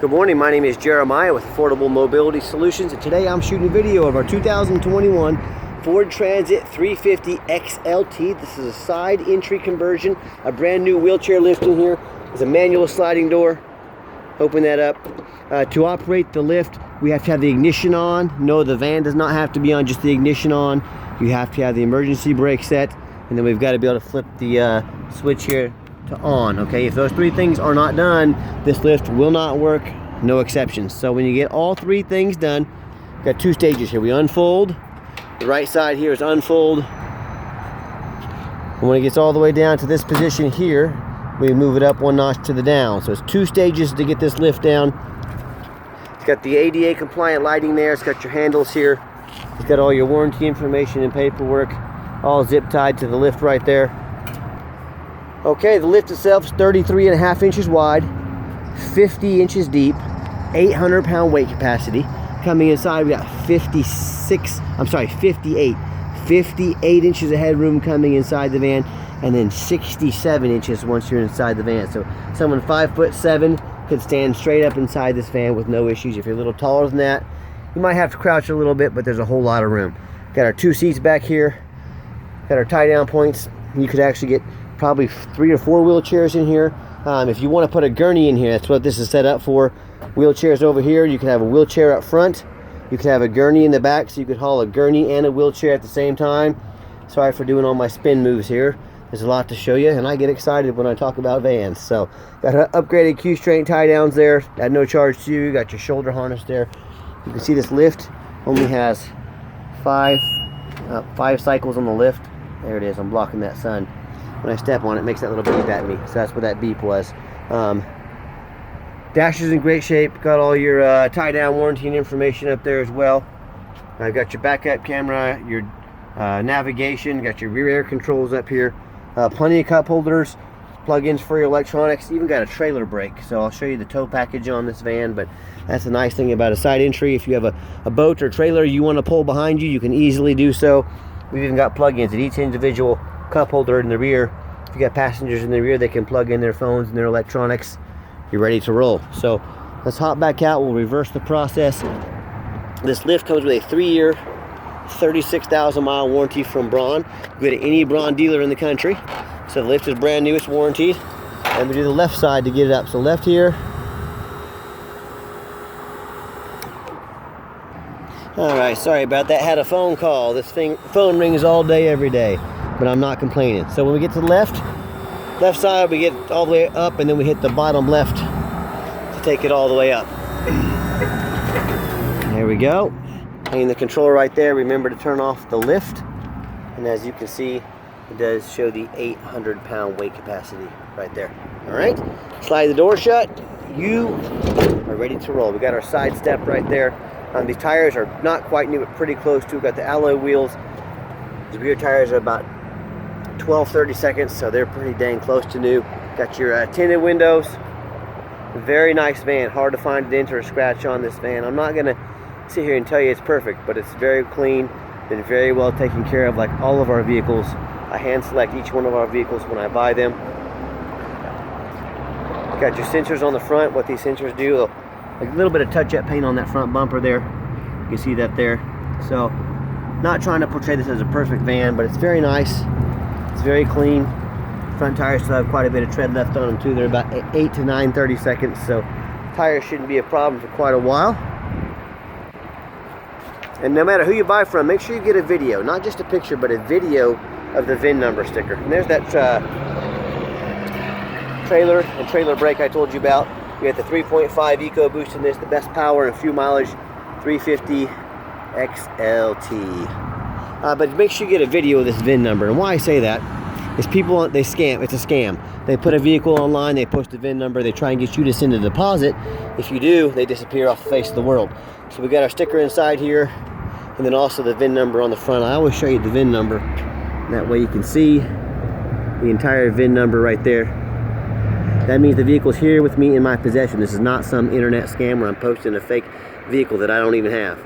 Good morning, my name is Jeremiah with Affordable Mobility Solutions, and today I'm shooting a video of our 2021 Ford Transit 350 XLT. This is a side entry conversion, a brand new wheelchair lift in here. There's a manual sliding door. Open that up. To operate the lift, we have to have the ignition on. No, the van does not have to be on, just the ignition on. You have to have the emergency brake set, and then we've got to be able to flip the switch here to on. Okay, if those three things are not done, this lift will not work, no exceptions. So when you get all three things done, we've got two stages here. We unfold. The right side here is unfold. And when it gets all the way down to this position here, we move it up one notch to the down. So it's two stages to get this lift down. It's got the ADA compliant lighting there. It's got your handles here. It's got all your warranty information and paperwork all zip tied to the lift right there. Okay, the lift itself is 33.5 inches wide, 50 inches deep, 800-pound weight capacity. Coming inside, we got 58 inches of headroom coming inside the van, and then 67 inches once you're inside the van. So someone 5'7" could stand straight up inside this van with no issues. If you're a little taller than that, you might have to crouch a little bit, but there's a whole lot of room. Got our two seats back here, got our tie down points. You could actually get probably 3 or 4 wheelchairs in here. If you want to put a gurney in here, that's what this is set up for. Wheelchairs over here. You can have a wheelchair up front. You can have a gurney in the back, so you could haul a gurney and a wheelchair at the same time. Sorry for doing all my spin moves here. There's a lot to show you, and I get excited when I talk about vans. So got an upgraded Q-string tie downs there at no charge to you. You got your shoulder harness there. You can see this lift only has five cycles on the lift. There it is. I'm blocking that sun. When I step on it, it makes that little beep at me. So that's what that beep was. Dash is in great shape. Got all your tie down warranty and information up there as well. I've got your backup camera, your navigation, got your rear air controls up here. Plenty of cup holders, plug-ins for your electronics, even got a trailer brake. So I'll show you the tow package on this van, but that's the nice thing about a side entry. If you have a boat or trailer you want to pull behind you, you can easily do so. We've even got plug-ins at each individual cup holder in the rear. If you got passengers in the rear, they can plug in their phones and their electronics. You're ready to roll. So let's hop back out. We'll reverse the process. This lift comes with a 3-year 36,000 mile warranty from Braun. Go to any Braun dealer in the country. So the lift is brand new, it's warranted. And we do the left side to get it up. So left here. All right, sorry about that. Had a phone call. This phone rings all day, every day, but I'm not complaining. So when we get to the left side, we get all the way up, and then we hit the bottom left to take it all the way up. There we go. Hanging the control right there. Remember to turn off the lift, and as you can see, it does show the 800-pound weight capacity right there. All right, slide the door shut. You are ready to roll. We got our side step right there. These tires are not quite new, but pretty close to. We've got the alloy wheels. The rear tires are about 12-30 seconds, so they're pretty dang close to new. Got your tinted windows. Very nice van. Hard to find a dent or a scratch on this van. I'm not going to sit here and tell you it's perfect, but it's very clean, been very well taken care of, like all of our vehicles. I hand select each one of our vehicles when I buy them. Got your sensors on the front. What these sensors do, a little bit of touch-up paint on that front bumper there. You can see that there. So, not trying to portray this as a perfect van, but it's very nice. It's very clean. Front tires still have quite a bit of tread left on them too. They're about 8 to 9/30 seconds, so tires shouldn't be a problem for quite a while. And no matter who you buy from, make sure you get a video, not just a picture, but a video of the VIN number sticker. And there's that trailer and trailer brake I told you about. We have the 3.5 EcoBoost in this, the best power and fuel mileage, 350 XLT. But make sure you get a video of this VIN number. And why I say that is people, they scam. It's a scam. They put a vehicle online, they post the VIN number, they try and get you to send a deposit. If you do, they disappear off the face of the world. So we got our sticker inside here, and then also the VIN number on the front. I always show you the VIN number. That way you can see the entire VIN number right there. That means the vehicle's here with me in my possession. This is not some internet scam where I'm posting a fake vehicle that I don't even have.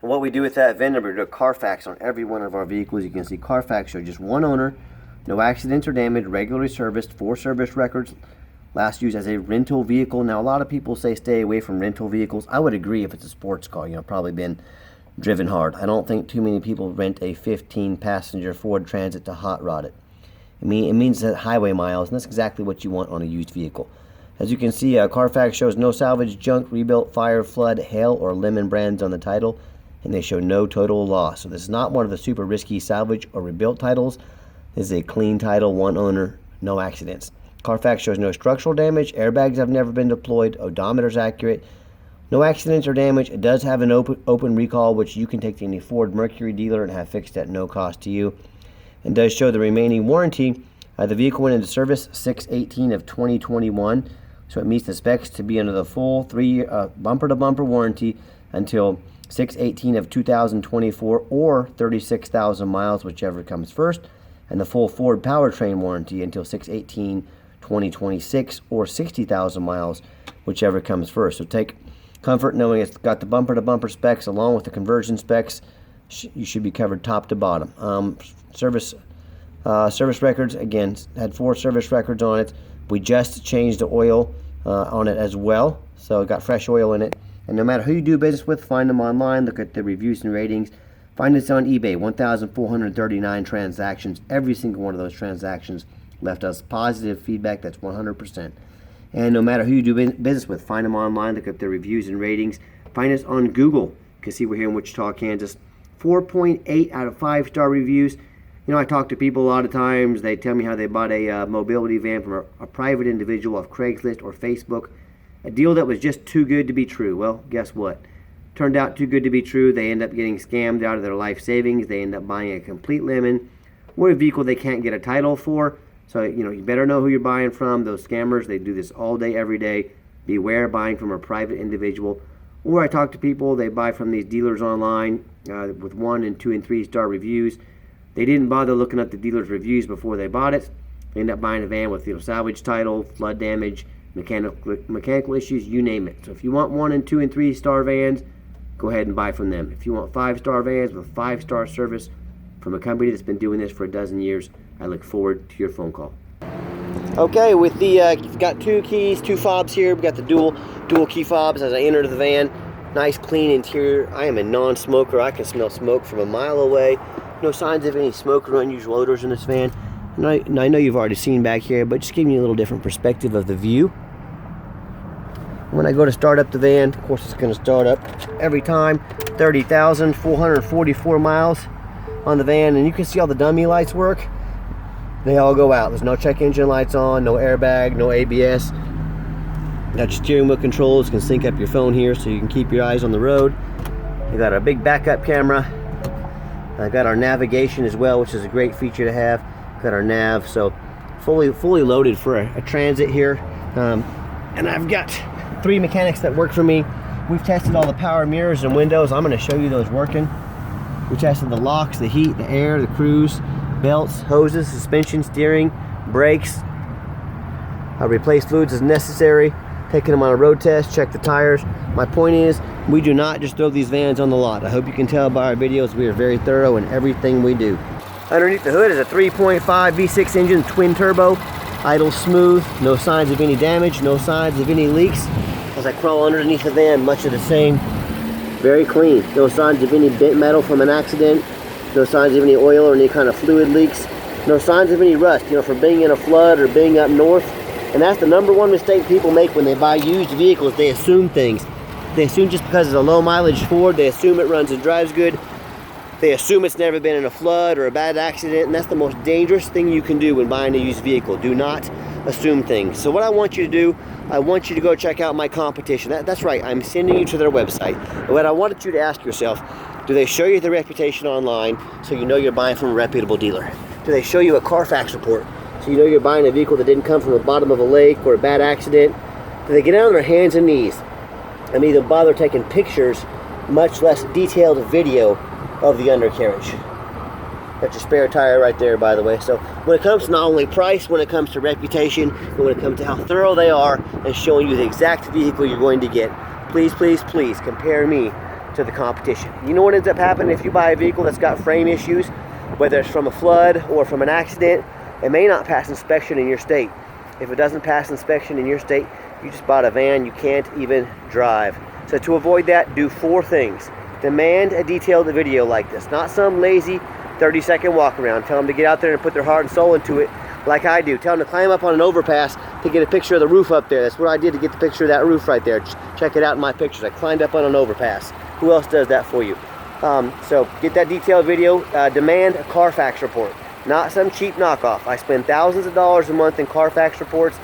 And what we do with that VIN number, we do a Carfax on every one of our vehicles. You can see Carfax shows just one owner, no accidents or damage, regularly serviced, 4 service records, last used as a rental vehicle. Now, a lot of people say stay away from rental vehicles. I would agree if it's a sports car, you know, probably been driven hard. I don't think too many people rent a 15-passenger Ford Transit to hot rod it. It means that highway miles, and that's exactly what you want on a used vehicle. As you can see, Carfax shows no salvage, junk, rebuilt, fire, flood, hail, or lemon brands on the title, and they show no total loss. So this is not one of the super risky salvage or rebuilt titles. This is a clean title, one owner, no accidents. Carfax shows no structural damage, airbags have never been deployed, odometer's accurate, no accidents or damage. It does have an open recall, which you can take to any Ford Mercury dealer and have fixed at no cost to you. And does show the remaining warranty. The vehicle went into service 6/18 of 2021, so it meets the specs to be under the full 3-year bumper-to-bumper warranty until 6/18 of 2024 or 36,000 miles, whichever comes first, and the full Ford powertrain warranty until 6/18/2026 or 60,000 miles, whichever comes first. So take comfort knowing it's got the bumper-to-bumper specs along with the conversion specs. You should be covered top to bottom. Service records, again, had 4 service records on it. We just changed the oil on it as well, so it got fresh oil in it. And no matter who you do business with, find them online, look at the reviews and ratings. Find us on eBay, 1,439 transactions. Every single one of those transactions left us positive feedback. That's 100%. And no matter who you do business with, find them online, look at their reviews and ratings. Find us on Google. You can see we're here in Wichita, Kansas. 4.8 out of 5-star reviews. You know, I talk to people a lot of times. They tell me how they bought a mobility van from a private individual off Craigslist or Facebook. A deal that was just too good to be true. Well, guess what? Turned out too good to be true. They end up getting scammed out of their life savings. They end up buying a complete lemon or a vehicle they can't get a title for. So, you know, you better know who you're buying from. Those scammers, they do this all day, every day. Beware buying from a private individual. Or I talk to people, they buy from these dealers online with 1 and 2 and 3-star reviews. They didn't bother looking up the dealer's reviews before they bought it. They end up buying a van with, you know, salvage title, flood damage, mechanical issues, you name it. So if you want 1 and 2 and 3-star vans, go ahead and buy from them. If you want 5-star vans with 5-star service from a company that's been doing this for a dozen years, I look forward to your phone call. Okay, with the you've got 2 keys, 2 fobs here. We've got the dual key fobs as I enter the van. Nice clean interior. I am a non-smoker. I can smell smoke from a mile away. No signs of any smoke or unusual odors in this van. And I know you've already seen back here, but just giving you a little different perspective of the view. When I go to start up the van, of course it's going to start up every time. 30,444 miles on the van, and you can see all the dummy lights work. They all go out. There's no check engine lights on, no airbag, no ABS. Got your steering wheel controls. You can sync up your phone here so you can keep your eyes on the road. You got our big backup camera. I got our navigation as well, which is a great feature to have. Got our nav, so fully loaded for a Transit here. And I've got 3 mechanics that work for me. We've tested all the power mirrors and windows. I'm going to show you those working. We tested the locks, the heat, the air, the cruise, belts, hoses, suspension, steering, brakes. I replace fluids as necessary. Taking them on a road test, check the tires. My point is, we do not just throw these vans on the lot. I hope you can tell by our videos we are very thorough in everything we do. Underneath the hood is a 3.5 V6 engine, twin turbo, idle smooth, no signs of any damage, no signs of any leaks. As I crawl underneath the van, much of the same. Very clean, no signs of any bent metal from an accident, no signs of any oil or any kind of fluid leaks, no signs of any rust, you know, from being in a flood or being up north. And that's the #1 mistake people make when they buy used vehicles. They assume things. They assume just because it's a low mileage Ford, they assume it runs and drives good. They assume it's never been in a flood or a bad accident, and that's the most dangerous thing you can do when buying a used vehicle. Do not assume things. So what I want you to do, I want you to go check out my competition. That's right, I'm sending you to their website. And what I wanted you to ask yourself, do they show you the reputation online so you know you're buying from a reputable dealer? Do they show you a Carfax report so you know you're buying a vehicle that didn't come from the bottom of a lake or a bad accident? Do they get down on their hands and knees and either bother taking pictures, much less detailed video of the undercarriage? That's your spare tire right there, by the way. So when it comes to not only price, when it comes to reputation, and when it comes to how thorough they are and showing you the exact vehicle you're going to get, please, please, please compare me to the competition. You know what ends up happening if you buy a vehicle that's got frame issues, whether it's from a flood or from an accident? It may not pass inspection in your state. If it doesn't pass inspection in your state, you just bought a van you can't even drive. So to avoid that, do 4 things. Demand a detailed video like this, not some lazy 30-second walk around. Tell them to get out there and put their heart and soul into it like I do. Tell them to climb up on an overpass to get a picture of the roof up there. That's what I did to get the picture of that roof right there. Check it out in my pictures. I climbed up on an overpass. Who else does that for you? So get that detailed video. Demand a Carfax report, not some cheap knockoff. I spend thousands of dollars a month in Carfax reports,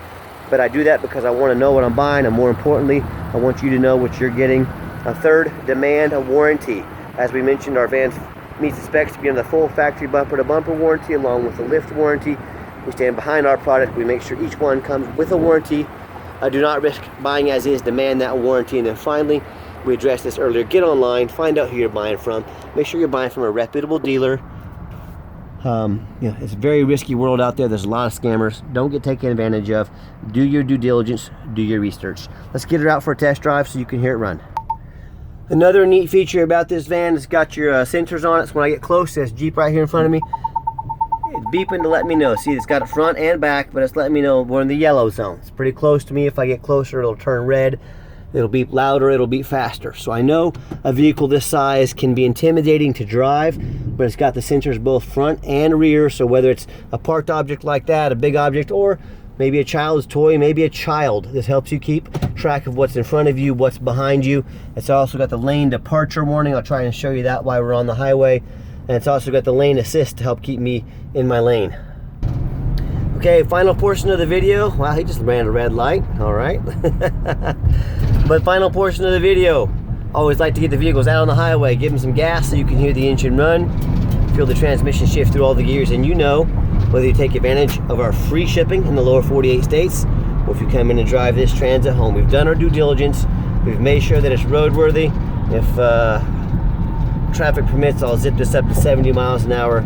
but I do that because I want to know what I'm buying, and more importantly, I want you to know what you're getting. Third, demand a warranty. As we mentioned, our vans meets the specs to be under the full factory bumper-to-bumper warranty along with the lift warranty. We stand behind our product. We make sure each one comes with a warranty. Do not risk buying as is. Demand that warranty. And then finally, we addressed this earlier, get online, find out who you're buying from. Make sure you're buying from a reputable dealer. It's a very risky world out there. There's a lot of scammers. Don't get taken advantage of. Do your due diligence. Do your research. Let's get her out for a test drive so you can hear it run. Another neat feature about this van, it's got your sensors on it. So when I get close to this Jeep right here in front of me, it's beeping to let me know. See, it's got a front and back, but it's letting me know we're in the yellow zone. It's pretty close to me. If I get closer, it'll turn red. It'll beep louder, it'll beep faster. So I know a vehicle this size can be intimidating to drive, but it's got the sensors both front and rear. So whether it's a parked object like that, a big object, or maybe a child's toy, maybe a child, this helps you keep track of what's in front of you, what's behind you. It's also got the lane departure warning. I'll try and show you that while we're on the highway. And it's also got the lane assist to help keep me in my lane. Okay, final portion of the video. Wow, he just ran a red light. All right. But final portion of the video. Always like to get the vehicles out on the highway, give them some gas so you can hear the engine run, feel the transmission shift through all the gears, and you know whether you take advantage of our free shipping in the lower 48 states, or if you come in and drive this Transit home. We've done our due diligence. We've made sure that it's roadworthy. If traffic permits, I'll zip this up to 70 miles an hour.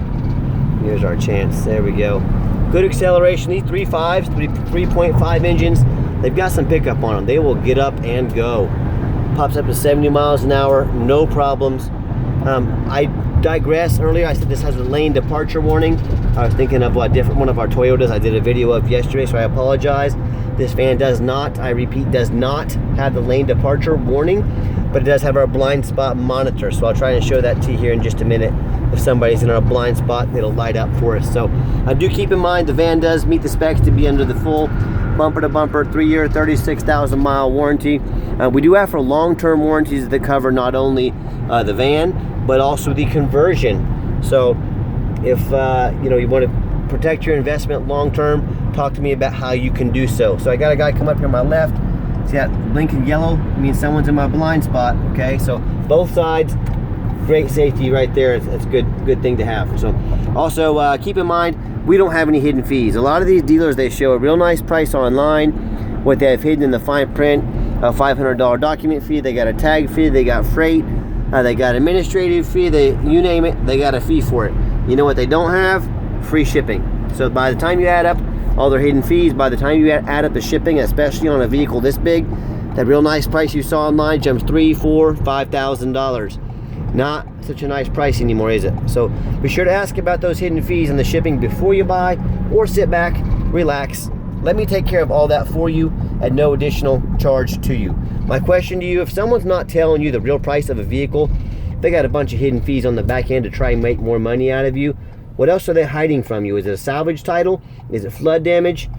Here's our chance. There we go. Good acceleration. These 3.5 engines, they've got some pickup on them. They will get up and go. Pops up to 70 miles an hour, no problems. I digress. Earlier I said this has a lane departure warning. I was thinking of a different one of our Toyotas I did a video of yesterday, so I apologize. This van does not, I repeat, does not have the lane departure warning, but it does have our blind spot monitor. So I'll try and show that to you here in just a minute. If somebody's in our blind spot, it'll light up for us. So do keep in mind the van does meet the specs to be under the full bumper-to-bumper 3-year, 36,000-mile warranty. We do offer long-term warranties that cover not only the van, but also the conversion. So if you want to protect your investment long-term, talk to me about how you can do so. So I got a guy come up here on my left. See that blinking yellow? It means someone's in my blind spot. Okay, so both sides. Great safety right there. It's a good thing to have. So also keep in mind, we don't have any hidden fees. A lot of these dealers, they show a real nice price online. What they have hidden in the fine print, a $500 document fee, they got a tag fee, they got freight, they got administrative fee, you name it, they got a fee for it. You know what they don't have? Free shipping. So by the time you add up all their hidden fees, by the time you add up the shipping, especially on a vehicle this big, that real nice price you saw online jumps $3,000, $4,000, $5,000. Not such a nice price anymore, is it? So be sure to ask about those hidden fees and the shipping before you buy, or sit back, relax. Let me take care of all that for you at no additional charge to you. My question to you, if someone's not telling you the real price of a vehicle, they got a bunch of hidden fees on the back end to try and make more money out of you, what else are they hiding from you? Is it a salvage title? Is it flood damage?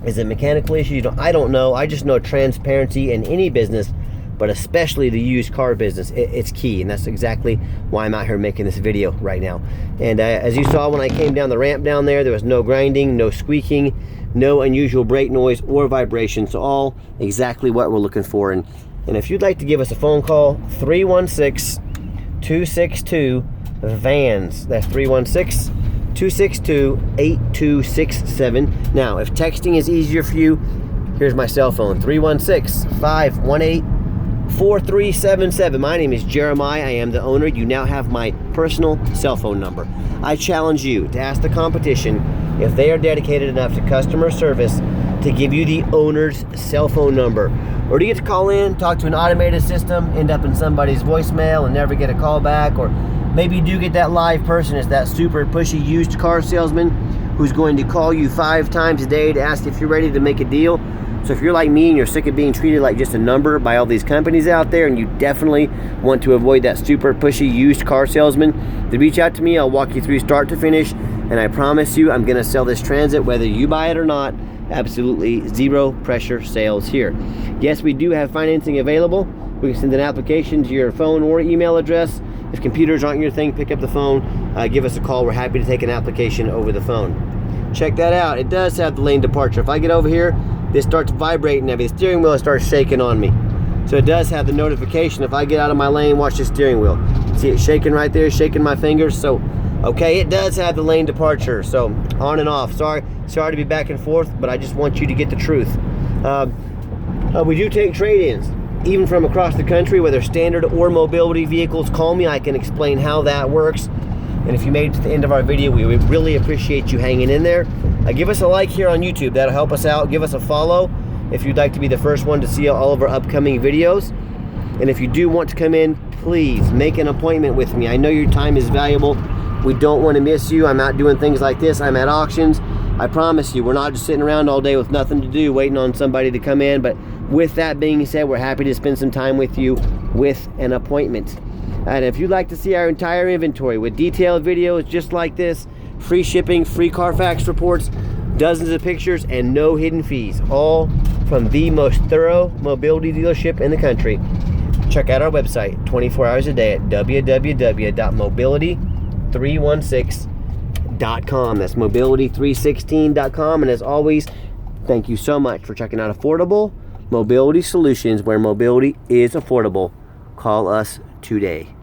Is it mechanical issues? I don't know. I just know transparency in any business, but especially the used car business, it's key. And that's exactly why I'm out here making this video right now. And as you saw when I came down the ramp down there was no grinding, no squeaking, no unusual brake noise or vibration. So all exactly what we're looking for. And if you'd like to give us a phone call, 316-262-VANS. That's 316-262-8267. Now, if texting is easier for you, here's my cell phone, 316-518-4377. My name is Jeremiah. I am the owner. You now have my personal cell phone number. I challenge you to ask the competition if they are dedicated enough to customer service to give you the owner's cell phone number. Or do you get to call in, talk to an automated system, end up in somebody's voicemail and never get a call back? Or maybe you do get that live person. It's that super pushy used car salesman who's going to call you 5 times a day to ask if you're ready to make a deal. So if you're like me and you're sick of being treated like just a number by all these companies out there, and you definitely want to avoid that super pushy used car salesman, then reach out to me. I'll walk you through start to finish, and I promise you I'm going to sell this Transit whether you buy it or not. Absolutely zero pressure sales here. Yes, we do have financing available. We can send an application to your phone or email address. If computers aren't your thing, pick up the phone, give us a call. We're happy to take an application over the phone. Check that out. It does have the lane departure. If I get over here, this starts vibrating, the steering wheel starts shaking on me. So it does have the notification. If I get out of my lane, watch the steering wheel. See it shaking right there, shaking my fingers. So, okay, it does have the lane departure. So on and off. Sorry to be back and forth, but I just want you to get the truth. We do take trade-ins, even from across the country, whether standard or mobility vehicles. Call me, I can explain how that works. And if you made it to the end of our video, we would really appreciate you hanging in there. Give us a like here on YouTube. That'll help us out. Give us a follow if you'd like to be the first one to see all of our upcoming videos. And if you do want to come in, please make an appointment with me. I know your time is valuable. We don't want to miss you. I'm out doing things like this. I'm at auctions. I promise you, we're not just sitting around all day with nothing to do, waiting on somebody to come in. But with that being said, we're happy to spend some time with you with an appointment. And if you'd like to see our entire inventory with detailed videos just like this, free shipping, free Carfax reports, dozens of pictures, and no hidden fees, all from the most thorough mobility dealership in the country, check out our website 24 hours a day at www.mobility316.com. That's mobility316.com. And as always, thank you so much for checking out affordable mobility solutions, where mobility is affordable. Call us today.